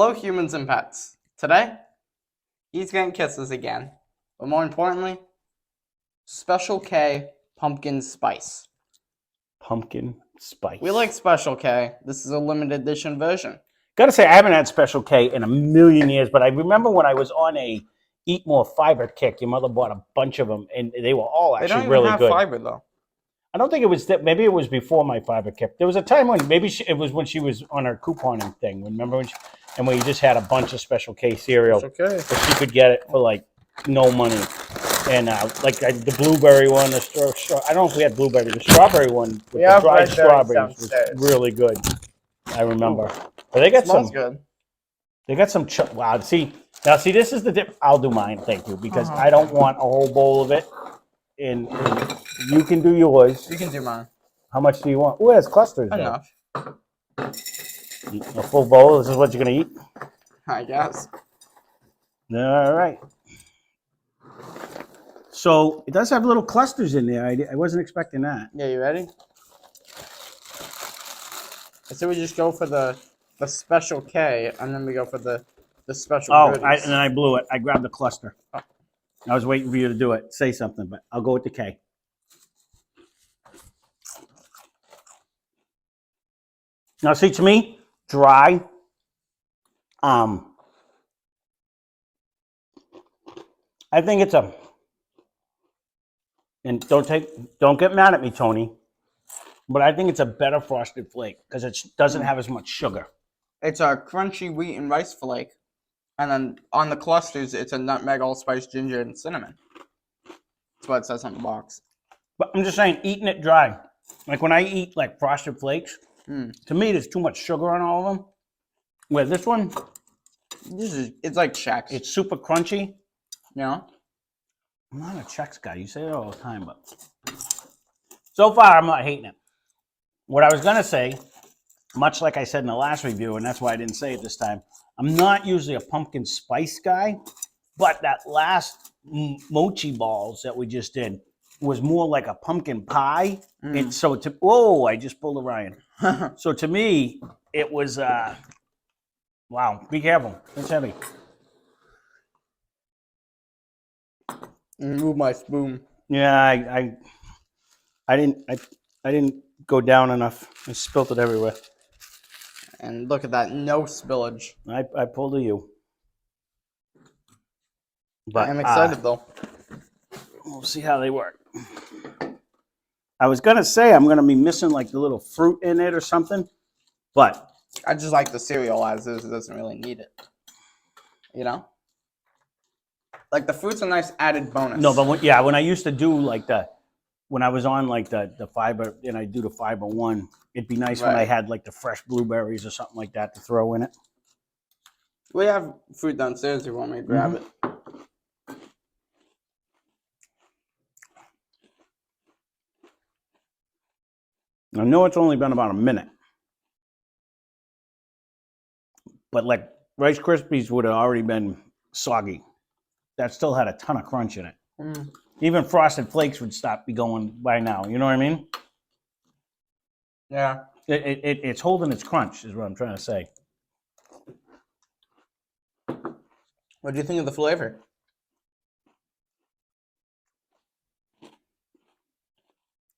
Hello, humans and pets. Today, he's getting kisses again. But more importantly, Special K pumpkin spice. Pumpkin spice. We like Special K. This is a limited edition version. Gotta say, I haven't had Special K in a million years, but I remember when I was on a Eat More Fiber kick, your mother bought a bunch of them, and they were all They actually don't even really have good. fiber though. I don't think it was that. Maybe it was before my fiber kick. There was a time when maybe it was when she was on her couponing thing. Remember when? And we just had a bunch of Special K cereal, Okay. but she could get it for like no money. And the blueberry one, I don't know if we had blueberry. The strawberry one with the dried strawberries was really good. I remember. But they got Smells some. good. They got some. Wow. See, this is the dip. I'll do mine. Thank you, because I don't want a whole bowl of it. And you can do yours. You can do mine. How much do you want? Oh, there's clusters. Enough. A full bowl. This is what you're gonna eat. I guess. All right. So it does have little clusters in there. I wasn't expecting that. Yeah, you ready? I say we just go for the Special K, and then we go for the special. Oh, goodies. and then I blew it. I grabbed the cluster. I was waiting for you to do it. Say something, but I'll go with the K. Now, see, to me, dry. I think it's a. And don't get mad at me, Tony. But I think it's a better Frosted Flake because it doesn't have as much sugar. It's a crunchy wheat and rice flake. And then on the clusters, it's a nutmeg, allspice, ginger, and cinnamon. That's what it says on the box. But I'm just saying, eating it dry. Like when I eat like Frosted Flakes, to me, there's too much sugar on all of them. Where this one, it's like Chex. It's super crunchy. You know? I'm not a Chex guy. You say it all the time, but so far, I'm not hating it. What I was going to say, much like I said in the last review, and that's why I didn't say it this time, I'm not usually a pumpkin spice guy, but that last mochi balls that we just did was more like a pumpkin pie. And so I just pulled a Ryan. So to me, it was, wow, be careful. It's heavy. Move my spoon. Yeah, I didn't go down enough. I spilled it everywhere. And look at that, no spillage. I pulled a U. But I'm excited though. We'll see how they work. I was gonna say I'm gonna be missing like the little fruit in it or something, but I just like the cereal as is. It doesn't really need it. You know? Like the fruit's a nice added bonus. No, but when I used to do like when I was on like the fiber and I do the fiber one, it'd be nice when I had like the fresh blueberries or something like that to throw in it. We have fruit downstairs if you want me to grab it. I know it's only been about a minute, but like Rice Krispies would have already been soggy. That still had a ton of crunch in it. Even Frosted Flakes would be going by now. You know what I mean? Yeah. It's holding its crunch is what I'm trying to say. What do you think of the flavor?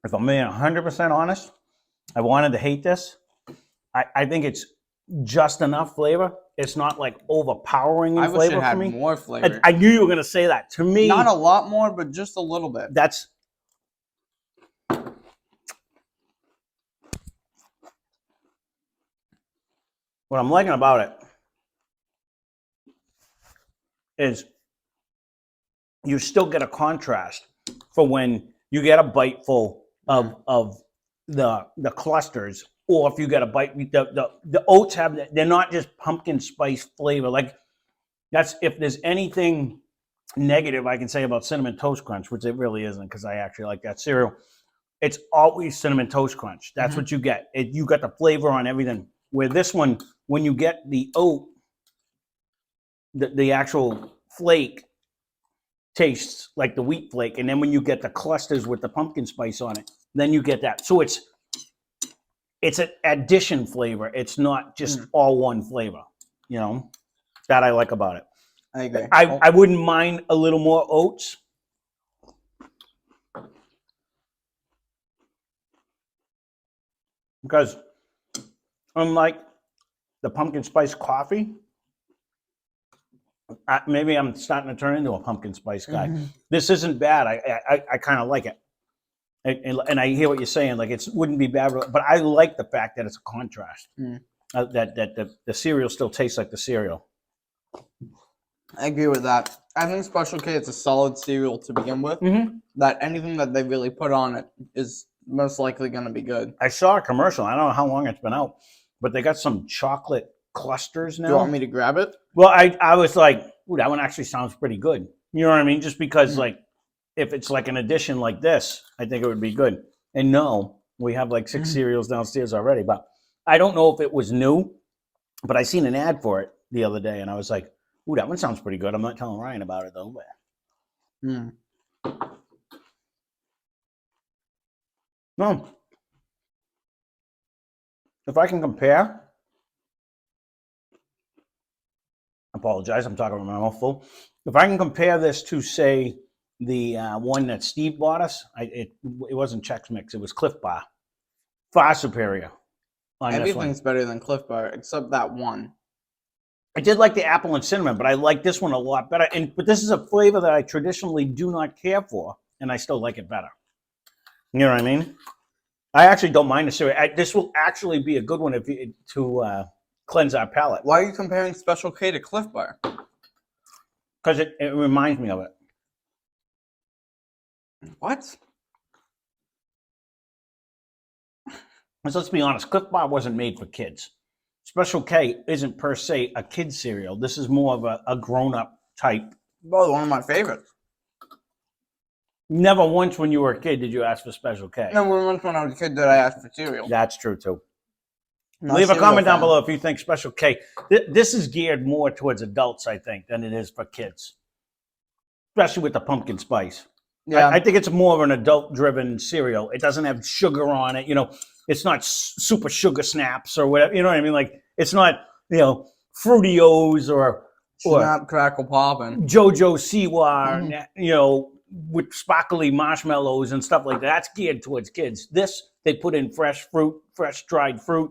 If I'm being 100% honest, I wanted to hate this. I think it's just enough flavor. It's not like overpowering in flavor for me. More flavor. I knew you were going to say that. To me, not a lot more, but just a little bit. That's what I'm liking about it is you still get a contrast for when you get a bite full of the clusters, or if you get a bite, the oats they're not just pumpkin spice flavor. Like that's, if there's anything negative I can say about Cinnamon Toast Crunch, which it really isn't because I actually like that cereal, it's always Cinnamon Toast Crunch. That's what you get. You got the flavor on everything. Where this one, when you get the oat, the actual flake tastes like the wheat flake, and then when you get the clusters with the pumpkin spice on it, then you get that. So it's an addition flavor. It's not just all one flavor. You know, that I like about it. I agree. I wouldn't mind a little more oats. Because unlike the pumpkin spice coffee, maybe I'm starting to turn into a pumpkin spice guy. Mhm. This isn't bad. I kind of like it. And I hear what you're saying. Like it wouldn't be bad, but I like the fact that it's a contrast. That the cereal still tastes like the cereal. I agree with that. I think Special K is a solid cereal to begin with. Mm-hmm. That anything that they really put on it is most likely going to be good. I saw a commercial. I don't know how long it's been out, but they got some chocolate clusters now. Do you want me to grab it? Well, I was like, ooh, that one actually sounds pretty good. You know what I mean? Just because, like, if it's like an addition like this, I think it would be good. And no, we have like 6 cereals downstairs already, but I don't know if it was new, but I seen an ad for it the other day, and I was like, ooh, that one sounds pretty good. I'm not telling Ryan about it, though. But no. If I can compare, apologize, I'm talking about my mouth full. If I can compare this to, say, the one that Steve bought us, it wasn't Chex Mix, it was Cliff Bar. Far superior on this one. Everything's better than Cliff Bar except that one. I did like the apple and cinnamon, but I like this one a lot better. But this is a flavor that I traditionally do not care for, and I still like it better. You know what I mean? I actually don't mind the cereal. This will actually be a good one to cleanse our palate. Why are you comparing Special K to Cliff Bar? Because it reminds me of it. What? Because let's be honest, Cliff Bar wasn't made for kids. Special K isn't per se a kid cereal. This is more of a grown-up type. Well, one of my favorites. Never once when you were a kid did you ask for Special K. Never once when I was a kid did I ask for cereal. That's true, too. Not Leave a cereal comment down fan. below if you think Special K. This is geared more towards adults, I think, than it is for kids. Especially with the pumpkin spice. Yeah. I think it's more of an adult-driven cereal. It doesn't have sugar on it. You know, it's not super sugar snaps or whatever. You know what I mean? Like, it's not, Fruity-O's or Snap, crackle, poppin'. JoJo Siwa, with sparkly marshmallows and stuff like that. That's geared towards kids. This, they put in fresh fruit, fresh dried fruit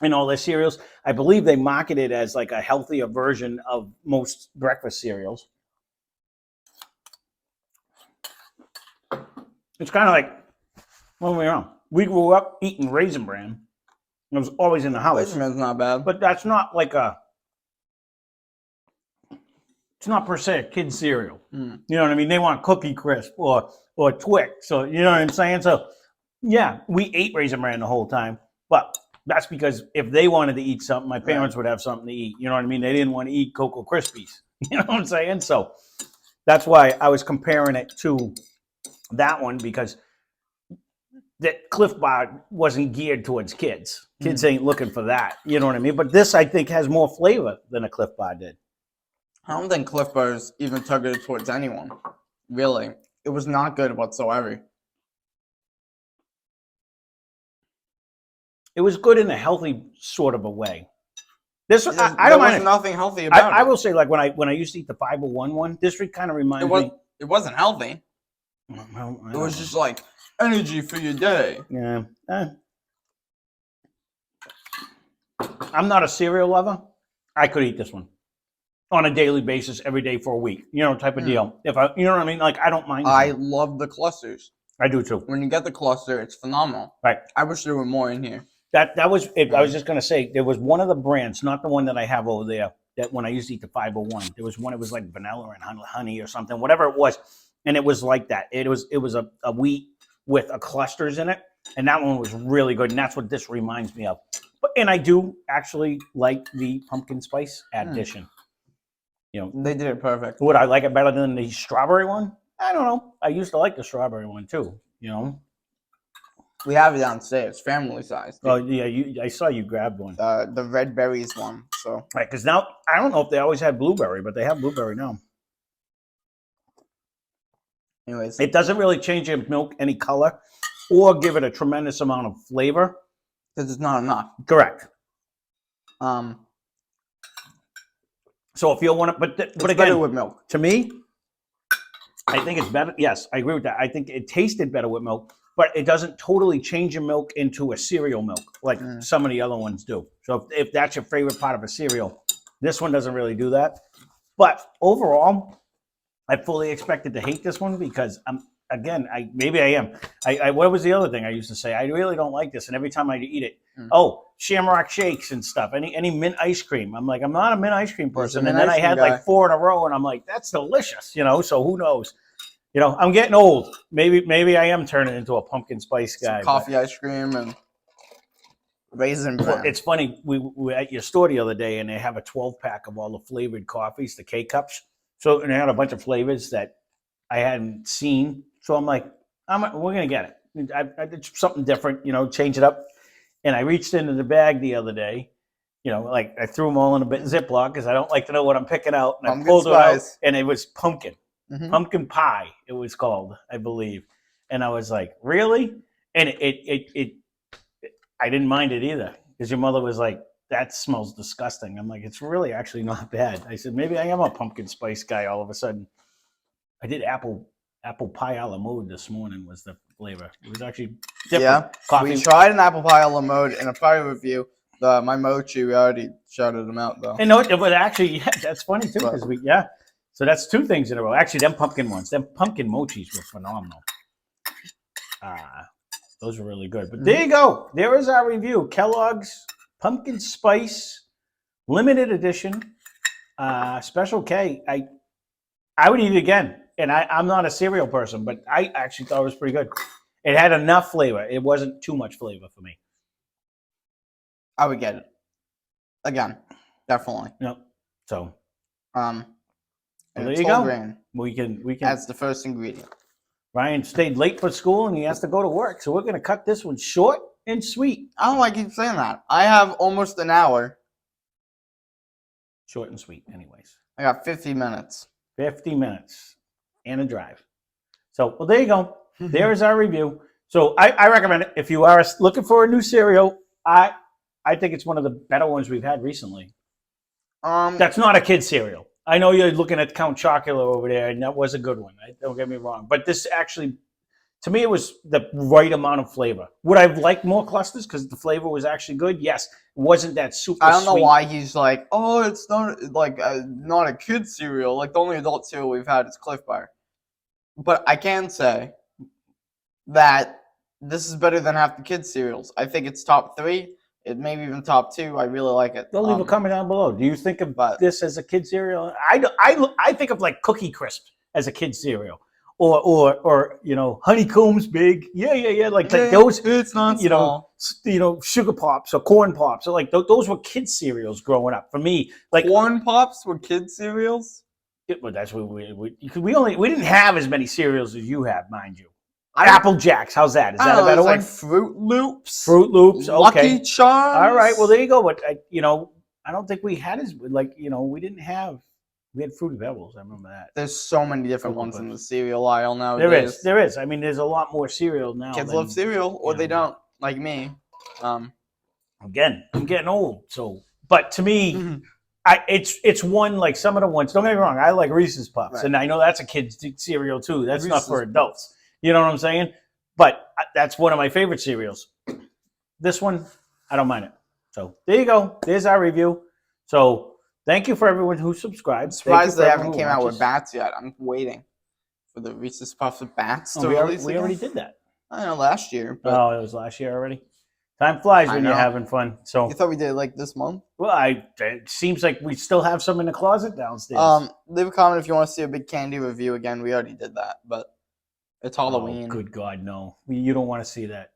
in all their cereals. I believe they market it as like a healthier version of most breakfast cereals. It's kind of like, when we were we grew up eating Raisin Bran. It was always in the house. Raisin Bran's not bad. But that's not like it's not per se a kid cereal. You know what I mean? They want Cookie Crisp or Twix. So, you know what I'm saying? So, yeah, we ate Raisin Bran the whole time. But that's because if they wanted to eat something, my parents would have something to eat. You know what I mean? They didn't want to eat Cocoa Krispies. You know what I'm saying? So, that's why I was comparing it to that one, because that Cliff Bar wasn't geared towards kids. Kids ain't looking for that. You know what I mean? But this, I think, has more flavor than a Cliff Bar did. I don't think Cliff Bar is even targeted towards anyone. Really. It was not good whatsoever. It was good in a healthy sort of a way. This, I don't There was mind. nothing healthy about it. I will say, like, when I used to eat the 501 one, this kind of reminds me. It wasn't healthy. Well, It was just like energy for your day. Yeah. I'm not a cereal lover. I could eat this one on a daily basis, every day for a week. Type of deal. If you know what I mean? Like, I don't mind. I love the clusters. I do too. When you get the cluster, it's phenomenal. Right. I wish there were more in here. That was it. I was just gonna say there was one of the brands, not the one that I have over there. That when I used to eat the 501, there was one. It was like vanilla and honey or something, whatever it was, and it was like that. It was a wheat with a clusters in it, and that one was really good. And that's what this reminds me of. And I do actually like the pumpkin spice addition. They did it perfect. Would I like it better than the strawberry one? I don't know. I used to like the strawberry one too. We have it downstairs, family size. Oh yeah, I saw you grabbed one. The red berries one. So Right, because now I don't know if they always had blueberry, but they have blueberry now. anyways, It doesn't really change your milk any color or give it a tremendous amount of flavor. because it's not enough. Correct. So if you want to, but It's again, better with milk. to me, I think it's better. Yes, I agree with that. I think it tasted better with milk, but it doesn't totally change your milk into a cereal milk like some of the other ones do. So if that's your favorite part of a cereal, this one doesn't really do that. But overall, I fully expected to hate this one because maybe I am. What was the other thing I used to say? I really don't like this, and every time I eat it, Shamrock Shakes and stuff. Any mint ice cream. I'm like, I'm not a mint ice cream person. And then I had like 4 in a row, and I'm like, that's delicious, So who knows? I'm getting old. Maybe I am turning into a pumpkin spice guy. Coffee ice cream and raisin bran. Well, it's funny. We were at your store the other day, and they have a 12-pack of all the flavored coffees, the K-Cups. So and they had a bunch of flavors that I hadn't seen. So I'm like, we're going to get it. I did something different, change it up. And I reached into the bag the other day, like I threw them all in a Ziploc because I don't like to know what I'm picking out. And I pulled it out, and it was pumpkin. Pumpkin pie, it was called, I believe. And I was like, really? And I didn't mind it either because your mother was like, that smells disgusting. I'm like, it's really actually not bad. I said, maybe I am a pumpkin spice guy all of a sudden. I did apple pie a la mode this morning was the flavor. It was actually different. Yeah, Coffee. we tried an apple pie a la mode in a prior review. My mochi, we already shouted them out though. And no, but actually, that's funny too because So that's 2 things in a row. Actually, them pumpkin mochis were phenomenal. Those were really good. But there you go. There is our review. Kellogg's Pumpkin Spice Limited Edition Special K. I would eat it again. And I'm not a cereal person, but I actually thought it was pretty good. It had enough flavor. It wasn't too much flavor for me. I would get it. Again, definitely. Yep. So and there it's you whole go. grain. We can. That's the first ingredient. Ryan stayed late for school and he has to go to work, so we're going to cut this one short and sweet. I don't like you saying that. I have almost an hour. Short and sweet, anyways. I got 50 minutes. 50 minutes and a drive. So, well, there you go. There's our review. So I recommend it. If you are looking for a new cereal, I think it's one of the better ones we've had recently. That's not a kid cereal. I know you're looking at Count Chocula over there, and that was a good one. Don't get me wrong. But this actually, to me, it was the right amount of flavor. Would I have liked more clusters because the flavor was actually good? Yes. It wasn't that super I don't know sweet. why he's like, oh, it's not like not a kid cereal. Like the only adult cereal we've had is Cliff Bar. But I can say that this is better than half the kids cereals. I think it's top 3. It maybe even top 2. I really like it. They'll leave a comment down below. Do you think of this as a kid cereal? I think of like Cookie Crisp as a kid cereal, or Honeycomb's Big. Yeah. Like those. It's not small. Sugar Pops or Corn Pops. Or like those were kid cereals growing up for me. Like Corn Pops were kid cereals. Well, that's what we didn't have as many cereals as you have, mind you. Apple Jacks, how's that? Is that a better one? Like Fruit Loops. Fruit Loops, okay. Lucky Charms. All right, well there you go. But I don't think we had we didn't have. We had Fruity Pebbles. I remember that. There's so many different ones in the cereal aisle nowadays. There is. I mean, there's a lot more cereal now. Kids love cereal, or they don't, like me. Again, I'm getting old, so. But to me, it's one like some of the ones. Don't get me wrong. I like Reese's Puffs, and I know that's a kid's cereal too. That's not for adults. You know what I'm saying? But that's one of my favorite cereals. This one, I don't mind it. So there you go. There's our review. So thank you for everyone who subscribed. I'm surprised they haven't came out with bats yet. I'm waiting for the Reese's Puffs with bats to release. We already did that. I know last year. But it was last year already. Time flies when you're having fun. So you thought we did it like this month? Well, it seems like we still have some in the closet downstairs. Leave a comment if you want to see a big candy review again. We already did that, but it's Halloween. Oh, good God, no. You don't want to see that.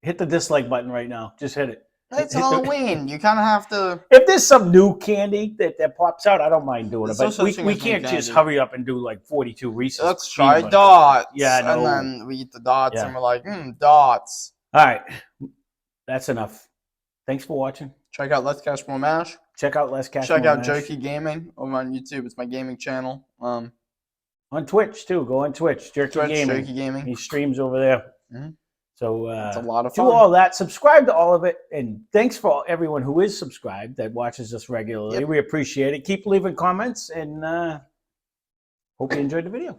Hit the dislike button right now. Just hit it. It's Halloween. You kind of have to. If there's some new candy that pops out, I don't mind doing it. But we can't just hurry up and do like 42 Reese's. Let's try dots. Yeah, no. And then we eat the dots and we're like, dots. All right. That's enough. Thanks for watching. Check out Let's Catch More Mash. Check out Let's Catch More Mash. Check out Jerky Gaming over on YouTube. It's my gaming channel. On Twitch, too. Go on Twitch. Jerky Gaming. Jerky Gaming. He streams over there. So It's a lot of do fun. all that. Subscribe to all of it, and thanks for everyone who is subscribed that watches us regularly. Yep. We appreciate it. Keep leaving comments, and hope you enjoyed the video.